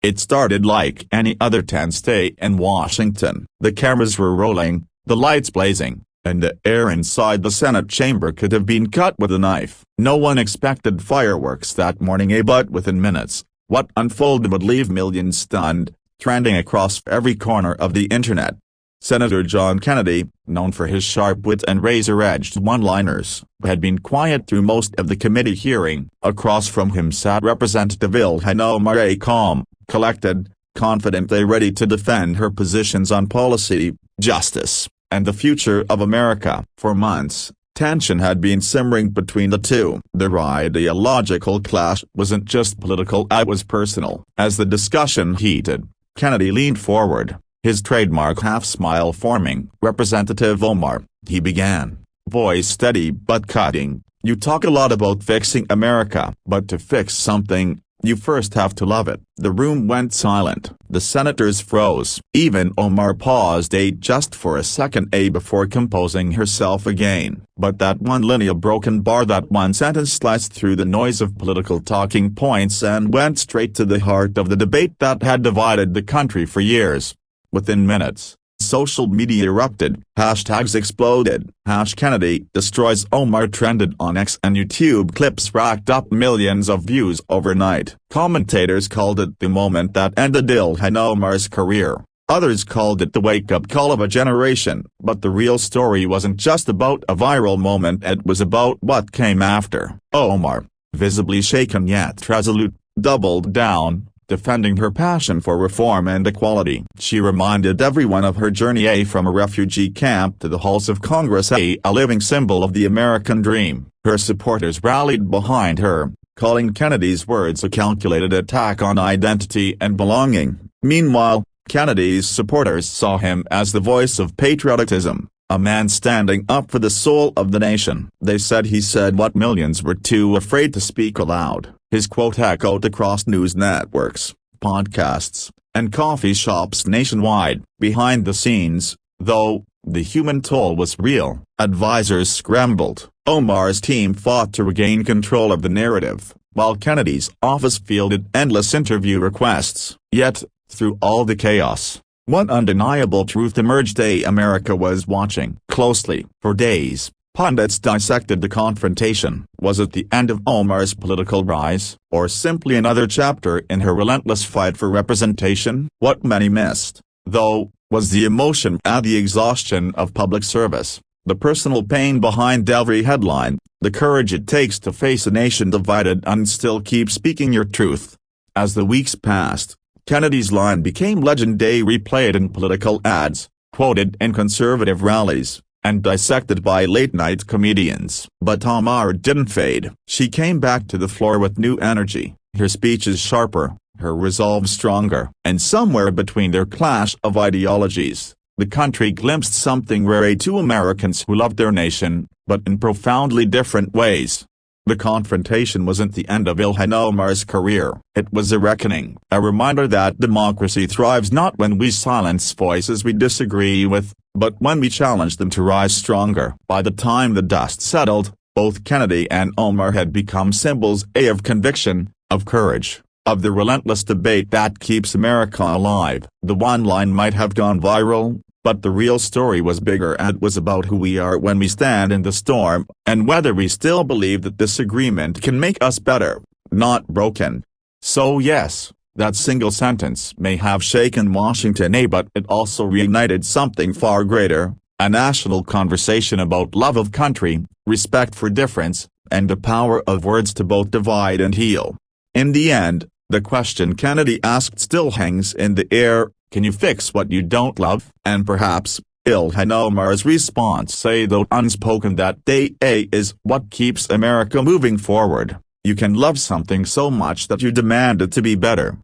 It started like any other tense day in Washington. The cameras were rolling, the lights blazing, and the air inside the Senate chamber could have been cut with a knife. No one expected fireworks that morning, but within minutes, what unfolded would leave millions stunned, trending across every corner of the internet. Senator John Kennedy, known for his sharp wit and razor-edged one-liners, had been quiet through most of the committee hearing. Across from him sat Representative Ilhan Omar, calm, collected, confidently ready to defend her positions on policy, justice, and the future of America. For months, tension had been simmering between the two. Their ideological clash wasn't just political, it was personal. As the discussion heated, Kennedy leaned forward, his trademark half-smile forming. "Representative Omar," he began, voice steady but cutting, "you talk a lot about fixing America. But to fix something, you first have to love it." The room went silent. The senators froze. Even Omar paused just for a second before composing herself again. But that one linear broken bar, that one sentence sliced through the noise of political talking points and went straight to the heart of the debate that had divided the country for years. Within minutes, social media erupted, hashtags exploded, #Kennedy destroys Omar trended on X, and YouTube clips racked up millions of views overnight. Commentators called it the moment that ended Ilhan Omar's career. Others called it the wake-up call of a generation. But the real story wasn't just about a viral moment, it was about what came after. Omar, visibly shaken yet resolute, doubled down, defending her passion for reform and equality. She reminded everyone of her journey from a refugee camp to the halls of Congress, a living symbol of the American dream. Her supporters rallied behind her, calling Kennedy's words a calculated attack on identity and belonging. Meanwhile, Kennedy's supporters saw him as the voice of patriotism, a man standing up for the soul of the nation. They said he said what millions were too afraid to speak aloud. His quote echoed across news networks, podcasts, and coffee shops nationwide. Behind the scenes, though, the human toll was real. Advisors scrambled. Omar's team fought to regain control of the narrative, while Kennedy's office fielded endless interview requests. Yet, through all the chaos, one undeniable truth emerged: America was watching closely. For days, pundits dissected the confrontation. Was it the end of Omar's political rise, or simply another chapter in her relentless fight for representation? What many missed, though, was the emotion and the exhaustion of public service, the personal pain behind every headline, the courage it takes to face a nation divided and still keep speaking your truth. As the weeks passed, Kennedy's line became legendary, replayed in political ads, quoted in conservative rallies, and dissected by late-night comedians. But Omar didn't fade. She came back to the floor with new energy, her speeches sharper, her resolve stronger. And somewhere between their clash of ideologies, the country glimpsed something rare: two Americans who loved their nation, but in profoundly different ways. The confrontation wasn't the end of Ilhan Omar's career. It was a reckoning, a reminder that democracy thrives not when we silence voices we disagree with, but when we challenge them to rise stronger. By the time the dust settled, both Kennedy and Omar had become symbols of conviction, of courage, of the relentless debate that keeps America alive. The one line might have gone viral, but the real story was bigger, and it was about who we are when we stand in the storm, and whether we still believe that disagreement can make us better, not broken. So yes, that single sentence may have shaken Washington, but it also reignited something far greater, a national conversation about love of country, respect for difference, and the power of words to both divide and heal. In the end, the question Kennedy asked still hangs in the air: can you fix what you don't love? And perhaps, Ilhan Omar's response, though unspoken, that day is what keeps America moving forward. You can love something so much that you demand it to be better,